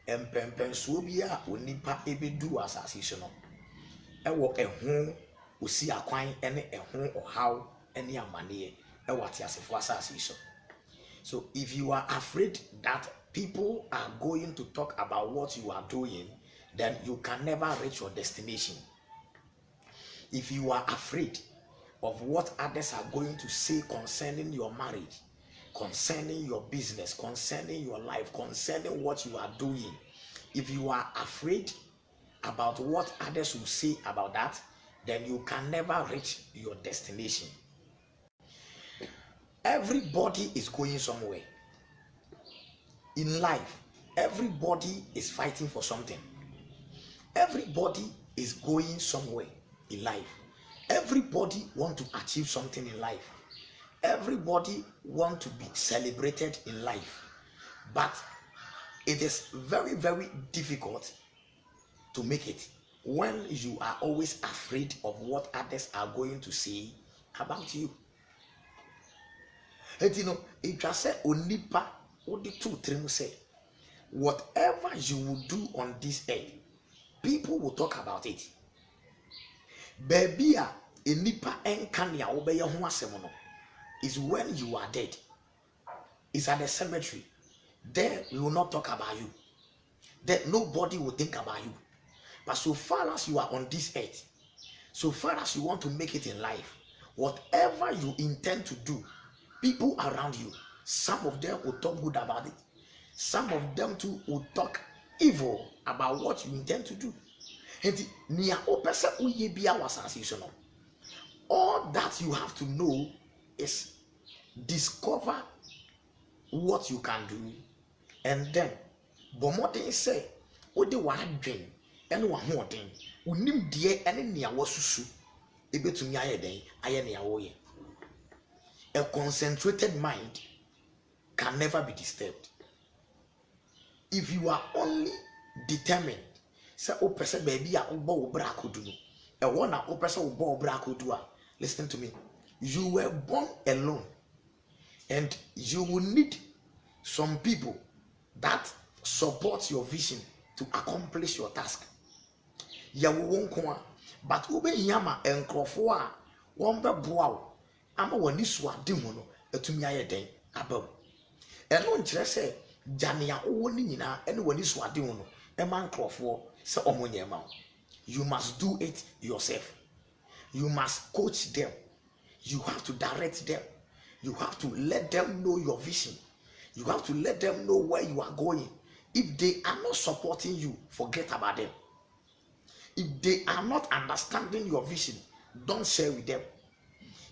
empempensuo bi a onipa ebedu asase so no ewo eho osi akwan ene eho ohaw ene amane ewo atiasefo asase so. So if you are afraid that people are going to talk about what you are doing, then you can never reach your destination. If you are afraid of what others are going to say concerning your marriage, concerning your business, concerning your life, concerning what you are doing, if you are afraid about what others will say about that, then you can never reach your destination. Everybody is going somewhere in life. Everybody is fighting for something. Everybody is going somewhere in life. Everybody want to achieve something in life. Everybody want to be celebrated in life. But it is very, very difficult to make it when you are always afraid of what others are going to say about you. And you know, it just said onipa odi two trim say whatever you will do on this earth, people will talk about it. Baby a enipa enka nea obeye ho asem no is when you are dead. It's at the cemetery. There we will not talk about you. There nobody will think about you. But so far as you are on this earth, so far as you want to make it in life, whatever you intend to do, people around you, some of them will talk good about it. Some of them too will talk evil about what you intend to do. All that you have to know is discover what you can do, and then bomodin say odi wadwen ene wahoden unim die ene nea wasusu ebetumi ayeden aye nea woye. A concentrated mind can never be disturbed. If you are only determined, say o pese baby a obo wo bra kodu no e wona o pese wo bo bra kodu a, listen to me, you were born alone and you will need some people that support your vision to accomplish your task. Ya wo wonko a, but ube yama enkrofo a won be boa wo ama wani so ade mu no atumi ayeden abam. Eno nkire se janea owo ni nyina ene wani so ade mu no e man krofo se omonye ma. You must do it yourself. You must coach them. You have to direct them. You have to let them know your vision. You have to let them know where you are going. If they are not supporting you, forget about them. If they are not understanding your vision, don't share with them.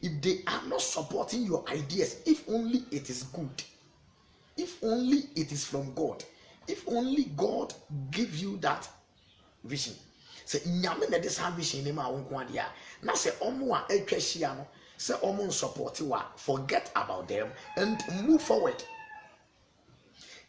If they are not supporting your ideas, if only it is good, if only it is from God, if only God give you that vision. Say nyame na this vision ni ma wonko ade a na say omo a atwa hia no say omo support wa, forget about them and move forward.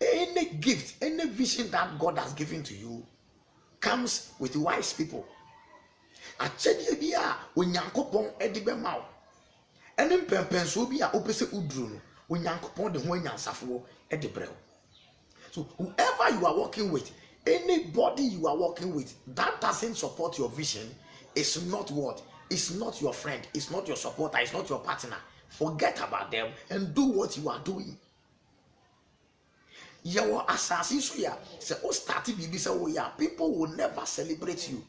Any gift, any vision that God has given to you comes with wise people. Achede bi a onyankopon edi be ma wo ene mpempenso bi a opese uduru no onyankopon de ho anyansafo edi brew. So whoever you are working with, anybody you are working with that doesn't support your vision is not what? It's not your friend, it's not your supporter, it's not your partner. Forget about them and do what you are doing. Your assassin so ya say o start bibi say o ya, people will never celebrate you.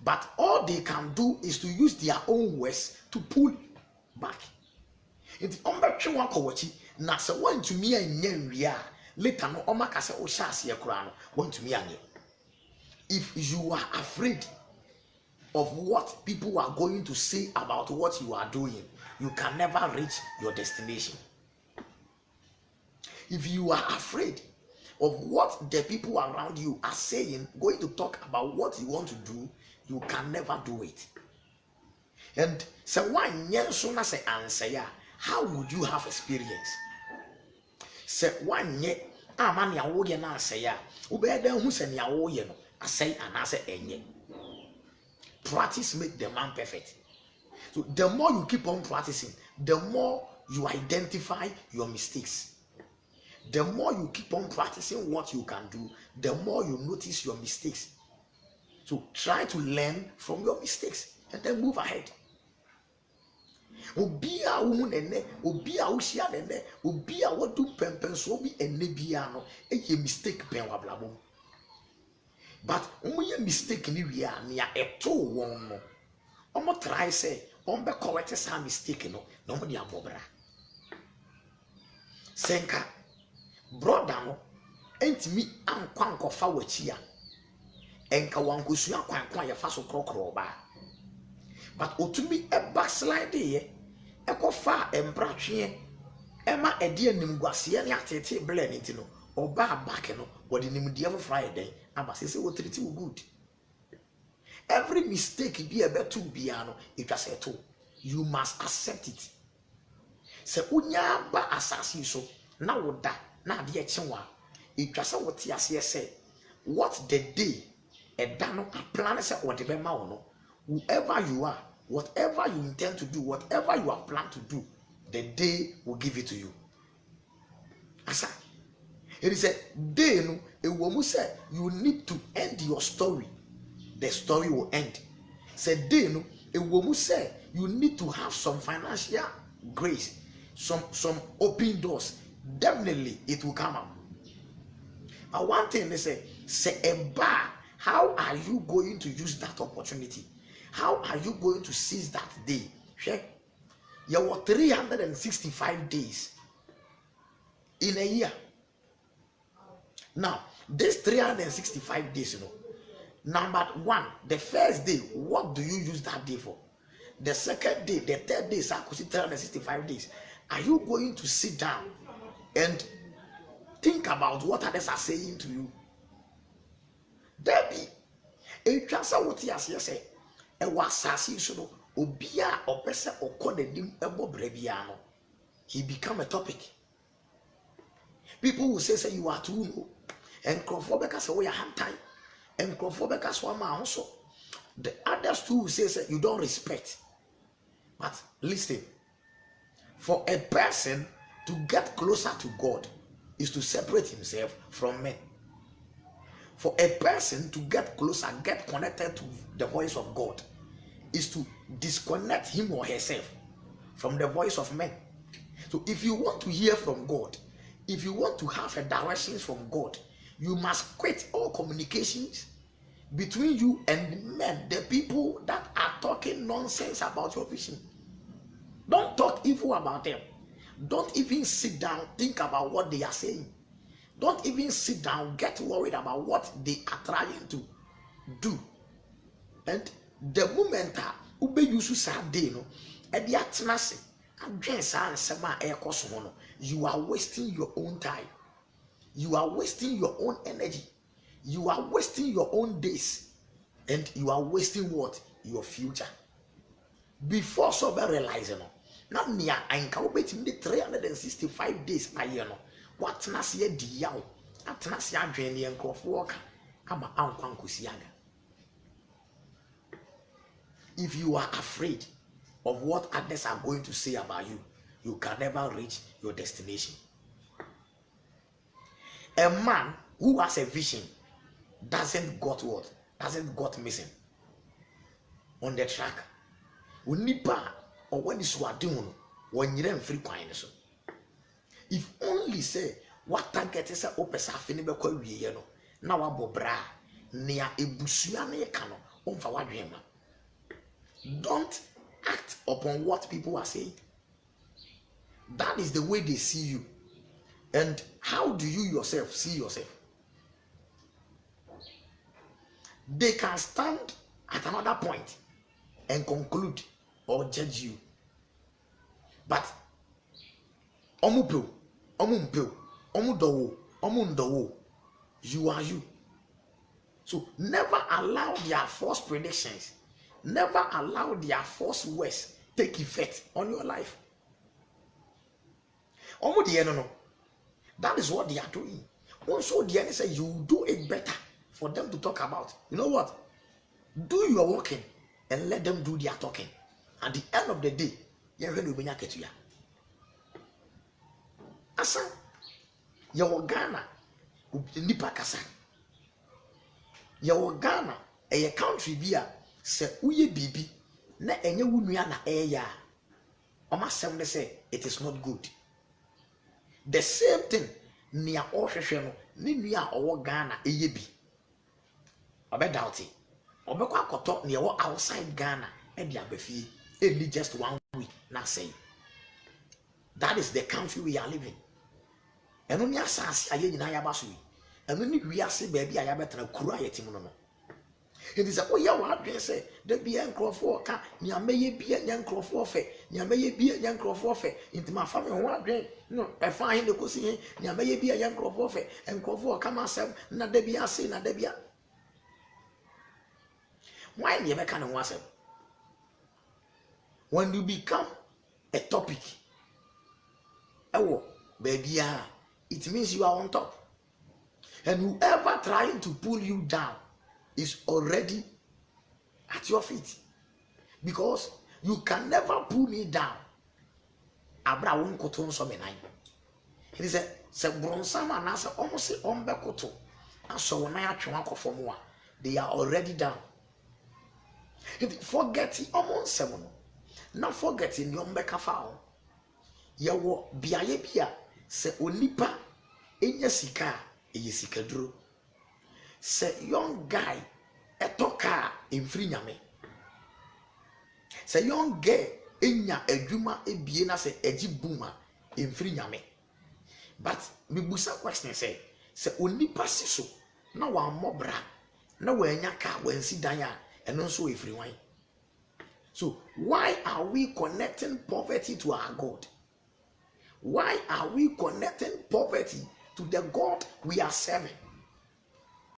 But all they can do is to use their own words to pull back. It's ombetwe wan kowachi na say want to me anya nria later no omaka say o shase ye kura no want to me anya. If you are afraid of what people are going to say about what you are doing, you can never reach your destination. If you are afraid of what the people around you are saying, going to talk about what you want to do, you can never do it. And so one soon as I answer ya, how would you have experience? Say one ye amani awoye na say ya, ubeda hu se ni awoye no, asay anase enye. Practice make the man perfect. So the more you keep on practicing, the more you identify your mistakes. The more you keep on practicing what you can do, the more you notice your mistakes. So try to learn from your mistakes and then move ahead. Obia wo nene, obia wo hia nene, obia wo du pempenso bi enne bia no, eye mistake pen wablabo. But omoye mistake ni wi a na eto won no. Omo try say, on be correct sa mistake no, na omo di abobra. Senka brother no entimi ankwa nkofa wachi a enka wankosua kwankwa ye fa so krokro ba. But otumi e backslide ye ekofa embratwe ema ede animguase ne atete ble ne ti no oba back no wodi nimdie mo Friday abasese wo treat you good. Every mistake be a better bia no it was eto, you must accept it. Se unya ba asasi so na woda na ade echewa it was what ase say what the day e da no plan say what the be ma wo no. Whoever you are, whatever you intend to do, whatever you have planned to do, the day will give it to you. Asa, it is a day no. A woman said you need to end your story. The story will end. Said day no. A woman said you need to have some financial grace, some open doors. Definitely it will come up. But one thing they say a bar. How are you going to use that opportunity? How are you going to seize that day? You were 365 days in a year. Now, this 365 days, number one, the first day, what do you use that day for? The second day, the third day, 365 days. Are you going to sit down and think about what others are saying to you? Debbie, a transfer what he has said. E wasasi so no obia opese okonadim ebo brebiano, he become a topic. People will say you are too low, and crofobeka say we are hantai, and crofobeka swama also. The others too will say you don't respect. But listen, for a person to get closer to God is to separate himself from men. For a person to get closer, get connected to the voice of God, is to disconnect him or herself from the voice of men. So if you want to hear from God, if you want to have a direction from God, you must quit all communications between you and men, the people that are talking nonsense about your vision. Don't talk evil about them. Don't even sit down, think about what they are saying. Don't even sit down, get worried about what they are trying to do. And the moment ube yusu sa day no, edi atnase, adwen sa nsema ekoso no, you are wasting your own time. You are wasting your own energy. You are wasting your own days. And you are wasting what? Your future. Before so be realizing no, na nia anka obetim de 365 days aye no. What nasia di yaw atnasia adwen ne enkrofo oka ama ankwa nkosi aga. If you are afraid of what others are going to say about you, you can never reach your destination. A man who has a vision doesn't got what? Doesn't got missing on the track. Unipa or when is what doing when you don't free coin so. If only say what target is a opesa finibe kwa wiye no na wabobra nea ebusua na yekano omfa wadwema. Don't act upon what people are saying. That is the way they see you. And how do you yourself see yourself? They can stand at another point and conclude or judge you. But you are you. So never allow their false predictions, never allow their false words take effect on your life. That is what they are doing. Also, the enemy say you do it better for them to talk about. You know what? Do your walking and let them do their talking. At the end of the day, you're going to be asa yɛwɔ Ghana nipa kasa yɛwɔ Ghana ɛyɛ country bi a sɛ woyɛ biribi na ɛnyɛ wo nua na ɛyɛ a ɔma sɛm ne sɛ it is not good. The same thing nea ɔhwehwɛ no ne nua a ɔwɔ Ghana ɛyɛ bi ɔbɛdoubt ɔbɛkɔ akɔtɔ nea ɛwɔ outside Ghana ɛde aba fie ɛnni just 1 week na say that is the country we are living. ɛno ne asase a yɛ nyinaa yɛaba so yi ɛno ne wiase baabi a yɛabɛtena kuro a yɛtim no no. It is a way you are dressed. The be uncroft can near may be a young crop warfare, near may be a young crop warfare into my family. What drink? No, I find the cousin near may be a young crop warfare and crop war come myself, not there be a sin, not there be a. Why never can was it? When you become a topic, oh, baby, it means you are on top, and whoever trying to pull you down is already at your feet, because you can never pull me down. Abra won koto nso me nan. It is a se bronsama na se omo se ombe koto aso won nan atwe akofo mo a they are already down. Forget omo nsem no na forget ni ombe kafa ho ye wo biaye bia se onipa enya sika eye sikaduro. Say young guy etoka emfiri nyame. Say young girl enya adwuma ebie na say eji booma emfiri nyame. But me busa question say onipa siso na wa mobra na wa enya ka wansi dan a eno so efiri wan. So why are we connecting poverty to our God? Why are we connecting poverty to the God we are serving?